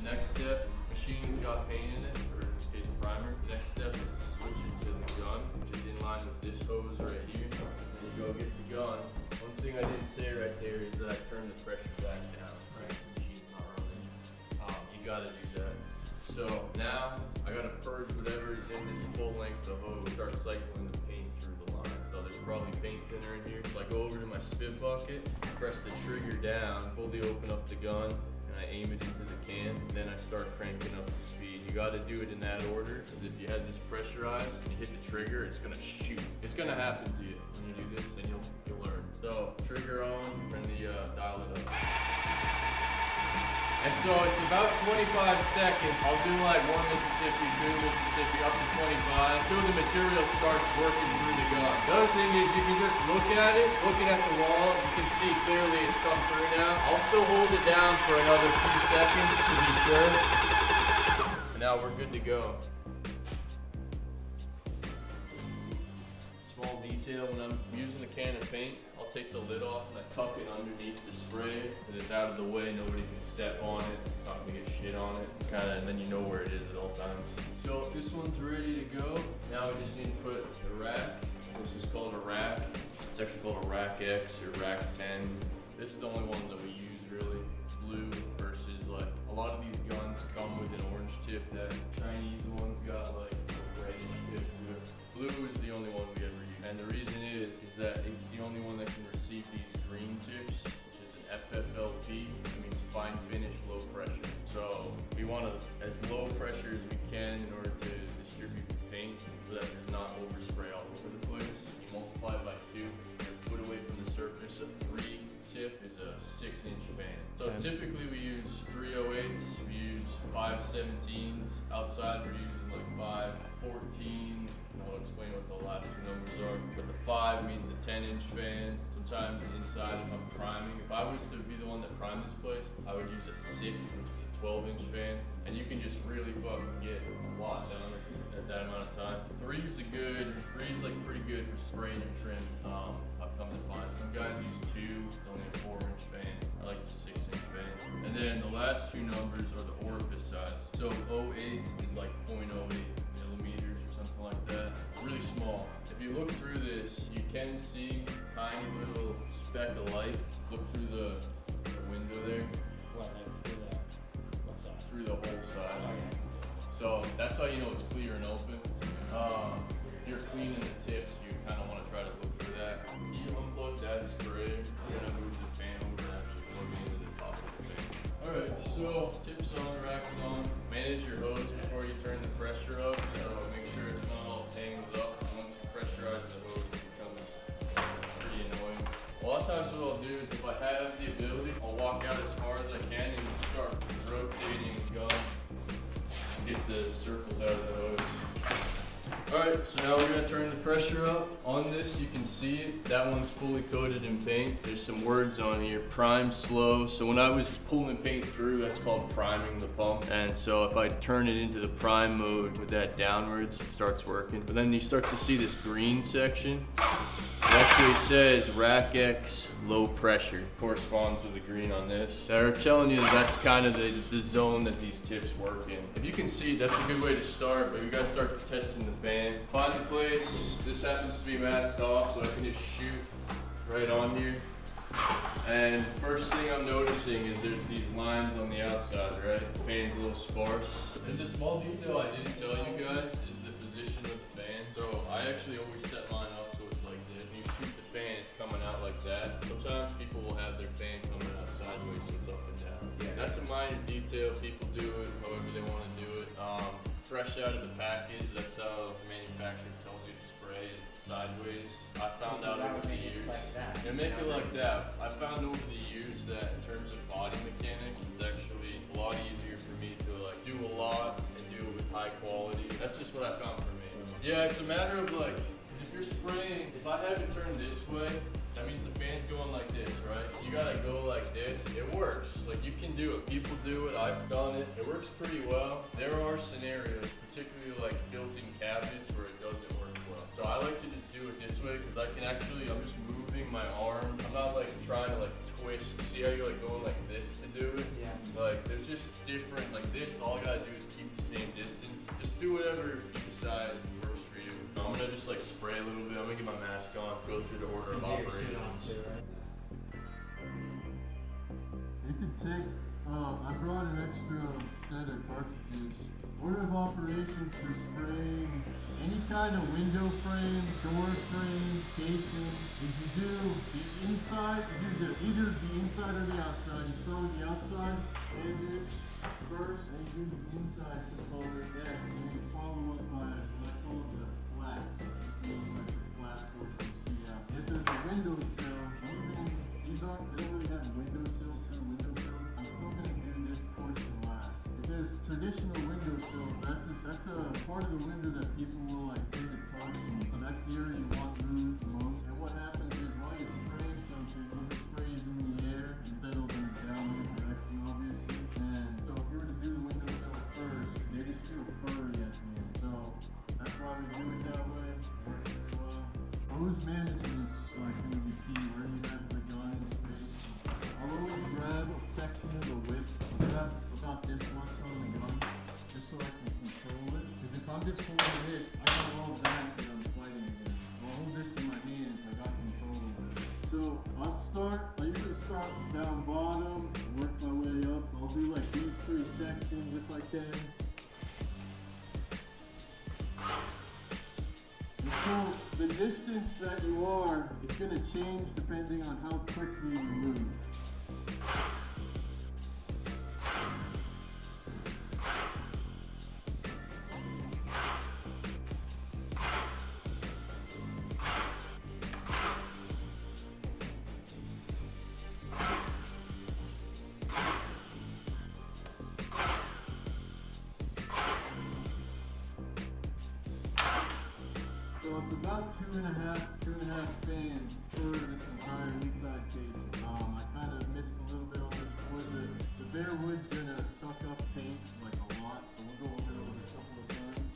The next step, machine's got paint in it, or in this case primer. The next step is to switch it to the gun, which is in line with this hose right here. And you go get the gun. One thing I didn't say right there is that I turn the pressure back down. Right, the machine's not running. You gotta do that. So now I gotta purge whatever is in this full length of hose. Start cycling the paint through the line. So there's probably paint thinner in here. So I go over to my spit bucket, press the trigger down, fully open up the gun, and I aim it into the can. And then I start cranking up the speed. You gotta do it in that order, because if you had this pressurized and you hit the trigger, it's gonna shoot. It's gonna happen to you when you do this, and you'll learn. So trigger on, turn the dial it up. And so it's about 25 seconds. I'll do like 1 Mississippi, 2 Mississippi, up to 25, until the material starts working through the gun. The other thing is you can just look at it, looking at the wall, you can see clearly it's come through now. I'll still hold it down for another few seconds to be sure. And now we're good to go. Small detail, when I'm using the can of paint, I'll take the lid off and I tuck it underneath the spray, because it's out of the way, nobody can step on it, it's not gonna get shit on it, and then you know where it is at all times. So this one's ready to go. Now we just need to put the rack. This is called a rack. It's actually called a rack X or rack 10. This is the only one that we use really. Blue versus like, a lot of these guns come with an orange tip. That Chinese one's got like a reddish tip to it. Blue is the only one we ever use. And the reason is that it's the only one that can receive these green tips, which is an FFLP, which means fine finish, low pressure. So we want as low pressure as we can in order to distribute the paint so that there's not overspray all over the place. You multiply by 2, you're a foot away from the surface. A 3 tip is a 6-inch fan. So typically we use 308s, we use 517s. Outside we're using like 514. I'll explain what the last 2 numbers are. But the 5 means a 10-inch fan. Sometimes inside if I'm priming, if I was to be the one that primed this place, I would use a 6, which is a 12-inch fan. And you can just really fucking get a lot done at that amount of time. 3's like pretty good for spraying your trim. I've come to find some guys use 2, it's only a 4-inch fan. I like the 6-inch fan. And then the last 2 numbers are the orifice size. So 08 is like 0.08 millimeters or something like that. It's really small. If you look through this, you can see a tiny little speck of light. Look through the window there. Through the whole side. So that's how you know it's clear and open. If you're cleaning the tips, you kind of want to try to look for that. You unplug that sprayer, you're going to move the fan over and actually plug it into the top of the fan. Alright, so tips on, racks on. Manage your hose before you turn the pressure up, so make sure it's not all tangled up. Once you pressurize the hose, it becomes pretty annoying. A lot of times what I'll do is if I have the ability, I'll walk out as far as I can and start rotating the gun, get the circles out of the hose. Alright, so now we're going to turn the pressure up. On this you can see it, that one's fully coated in paint. There's some words on here, prime slow. So when I was pulling paint through, that's called priming the pump. And so if I turn it into the prime mode with that downwards, it starts working. But then you start to see this green section. It actually says rack X low pressure, corresponds with the green on this. They're telling you that's kind of the zone that these tips work in. If you can see, that's a good way to start, but you gotta start testing the fan. Find the place. This happens to be masked off, so I can just shoot right on here. And first thing I'm noticing is there's these lines on the outside, right? The fan's a little sparse. There's a small detail I didn't tell you guys, is the position of the fan. So I actually always set mine up so it's like this. When you shoot the fan, it's coming out like that. Sometimes people will have their fan coming out sideways so it's up and down. Yeah. That's a minor detail. People do it however they want to do it. Fresh out of the package, that's how the manufacturer tells you to spray is sideways. I found out over the years. They make it like that. I found over the years that in terms of body mechanics, it's actually a lot easier for me to like do a lot and do it with high quality. That's just what I found for me. Yeah, it's a matter of like, if you're spraying, if I have it turned this way, that means the fan's going like this, right? You gotta go like this. It works. Like you can do it. People do it. I've done it. It works pretty well. There are scenarios, particularly like built-in cabinets, where it doesn't work well. So I like to just do it this way because I can actually, I'm just moving my arm. I'm not like trying to like twist. See how you're like going like this to do it? Yeah. Like there's just different, like this, all I gotta do is keep the same distance. Just do whatever you decide works for you. I'm gonna just like spray a little bit. I'm gonna get my mask on, go through the order of operations. You could take, I brought an extra set of cartridges. Order of operations for spraying any kind of window frame, door frame, casing. If you do the inside, you do either the inside or the outside. You start with the outside edges first, and you do the inside component next, and then you follow up by what I call the flats. Like the flat portion you see out. If there's a window sill, they don't really have window sill, true window sill. I'm still gonna do this portion last. If there's traditional window sill, that's a part of the window that people will like tend to touch, so that's the area you want moved the most. And what happens is while you're spraying something, when the spray is in the air, it settles in a downward direction obviously. And so if you were to do the window sill first, they just feel furry at the end. So that's why we do it that way. Works really well. Hose management is like going to be key. Where you have the gun in space, I'll always grab a section of the whip. I'll grab about this much on the gun, just so I can control it. Because if I'm just holding this, I got all that that I'm fighting against. I'll hold this in my hands, I got control over it. So I usually start down bottom, work my way up. I'll do like these 3 sections if I can. So the distance that you are is going to change depending on how quickly you move. So it's about two and a half fans for this entire inside casing. I kind of missed a little bit on this wood. The bare wood's gonna suck up paint like a lot, so we'll go over it a couple of times.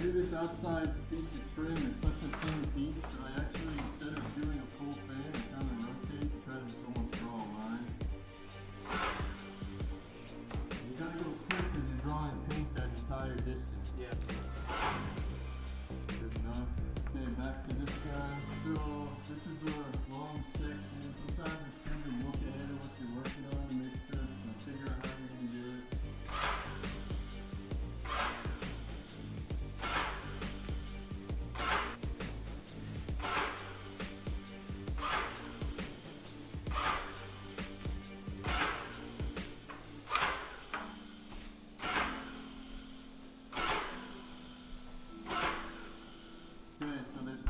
Do this outside piece of trim, it's such a thin piece that I actually, instead of doing a full fan, I kind of rotate, try to almost draw a line. You gotta go quick because you're drawing paint that entire distance. Yeah. Good enough. Okay, back to this guy. So, this is a long section. Sometimes it's good to look ahead of what you're working on and make sure, figure out how you're gonna do it.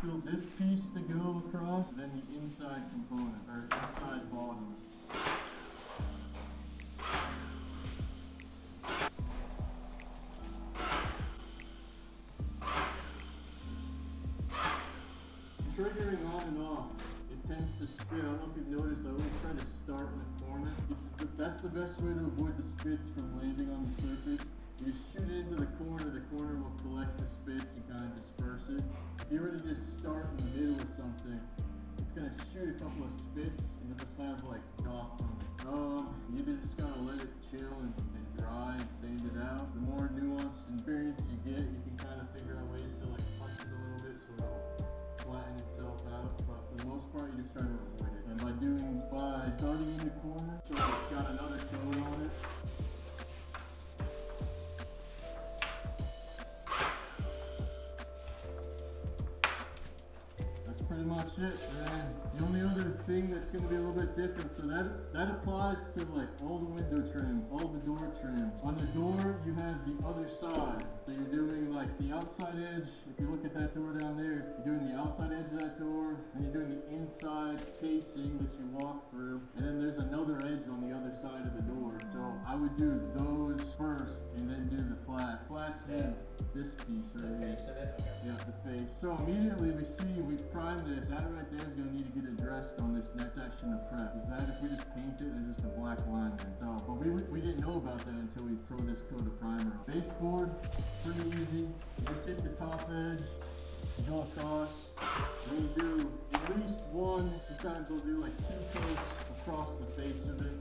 Still this piece to go across, then the inside component, or inside bottom. Triggering on and off, it tends to spit. I don't know if you've noticed, I always try to start in the corner. That's the best way to avoid the spits from landing on the surface. You shoot it into the corner will collect the spits and kind of disperse it. If you were to just start in the middle of something, it's going to shoot a couple of spits and you'll just have like dots on it. You just gotta let it chill and dry and sand it out. The more nuanced and experience you get, you can kind of figure out ways to like punch it a little bit so it'll flatten itself out. But for the most part, you just try to avoid it. And by starting in the corner, so it's got another tone on it. Pretty much it. And the only other thing that's going to be a little bit different, so that applies to like all the window trim, all the door trim. On the door, you have the other side. So you're doing like the outside edge. If you look at that door down there, you're doing the outside edge of that door, and you're doing the inside casing that you walk through. And then there's another edge on the other side of the door. So I would do those first, and then do the flat. Flats and this piece right here. Face of it? Okay. Yeah, the face. So immediately we see we've primed this. That right there is gonna need to get addressed on this next section of prep. Is that if we just paint it, there's just a black line there. So, but we didn't know about that until we throw this coat of primer on. Baseboard, pretty easy. You just hit the top edge, go across. Then you do at least one, sometimes we'll do like 2 coats across the face of it.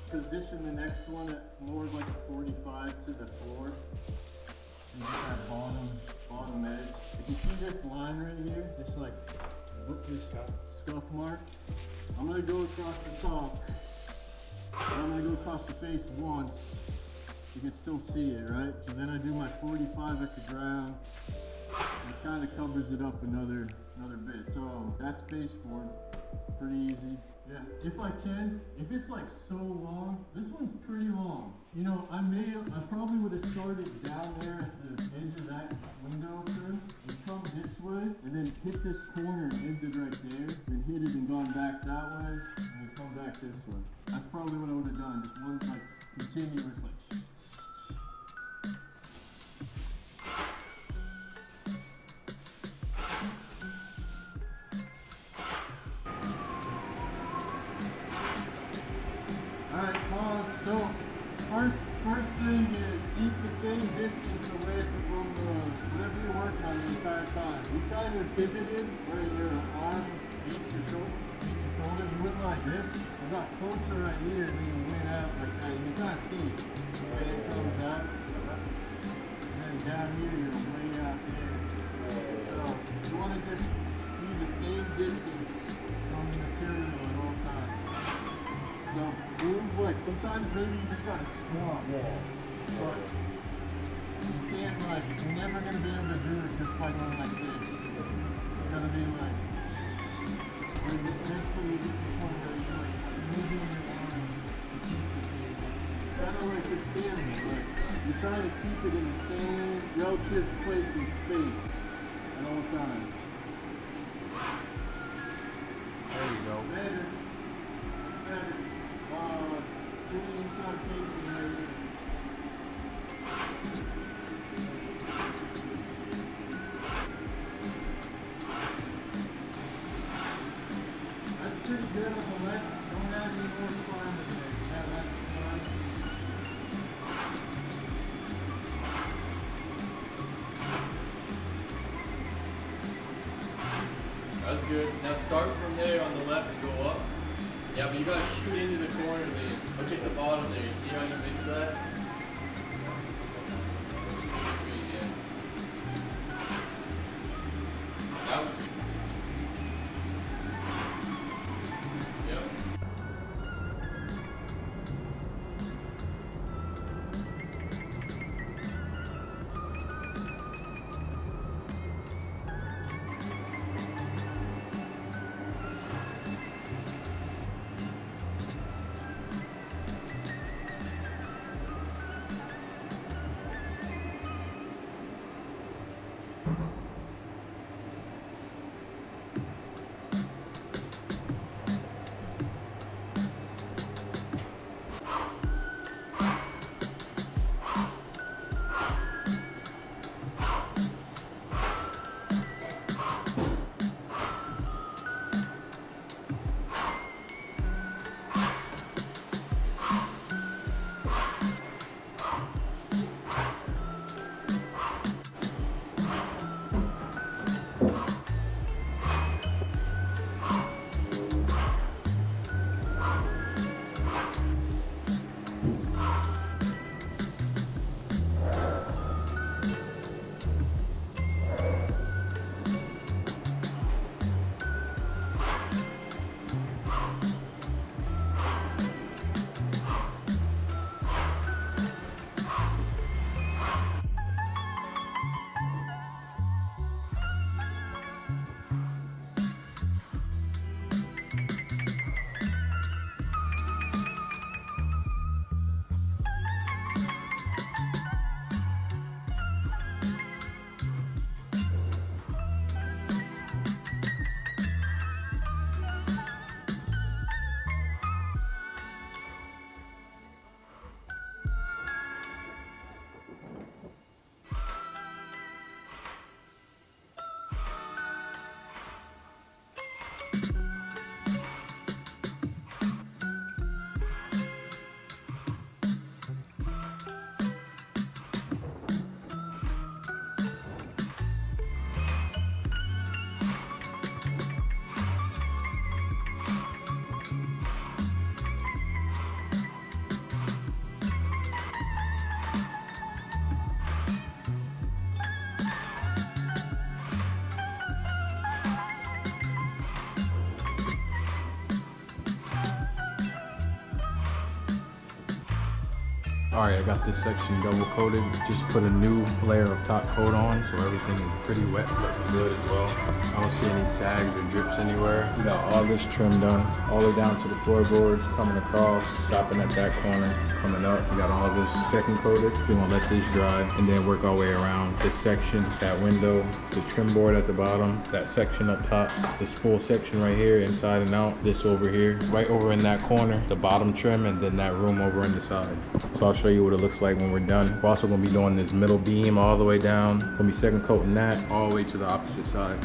Position the next one at more like a 45 to the floor. And get that bottom edge. If you see this line right here, it's like scuff mark. I'm gonna go across the top. And I'm gonna go across the face once. You can still see it, right? So then I do my 45 at the ground. And it kind of covers it up another bit. So that's baseboard. Pretty easy. Yeah, if I can, if it's like so long, this one's pretty long. You know, I probably would have started down there at the edge of that window trim and come this way and then hit this corner and ended right there, then hit it and gone back that way and then come back this way. That's probably what I would have done. Just one like continuous like Alright, pause. So, first thing is keep the same distance away from whatever you're working on the entire time. You kind of pivoted where your arm meets your shoulder. You went like this. You got closer right here, and then you went out like that. You kind of see the way it comes out. And then down here, you're way out there. So, you want to just be the same distance from the material at all times. So move like sometimes maybe you just gotta squat. Yeah. But you can't like you're never gonna be able to do it just by going like this. You gotta be like eventually you get to the point where you're like moving your arm to keep the thing. Kinda like this camera, like you're trying to keep it in the same relative place in space at all times. There you go. Better. To the inside facing right here. That's pretty good on the left. Don't add any more slime in there. Yeah, that's fine. That's good. Now start from there on the left and go up. Yeah, but you gotta shoot into the corner there. Look at the bottom there. You see how you missed that? Yeah. That was good. Yep. All right, I got this section double coated. Just put a new layer of top coat on, so everything is pretty wet, looking good as well. I don't see any sags or drips anywhere. We got all this trim done, all the way down to the floorboards, coming across, stopping at that corner, coming up. We got all this second coated. We're gonna let this dry and then work our way around this section, that window, the trim board at the bottom, that section up top, this full section right here, inside and out, this over here, right over in that corner, the bottom trim, and then that room over in the side. So I'll show you what it looks like when we're done. We're also gonna be doing this middle beam all the way down. Gonna be second coating that all the way to the opposite side.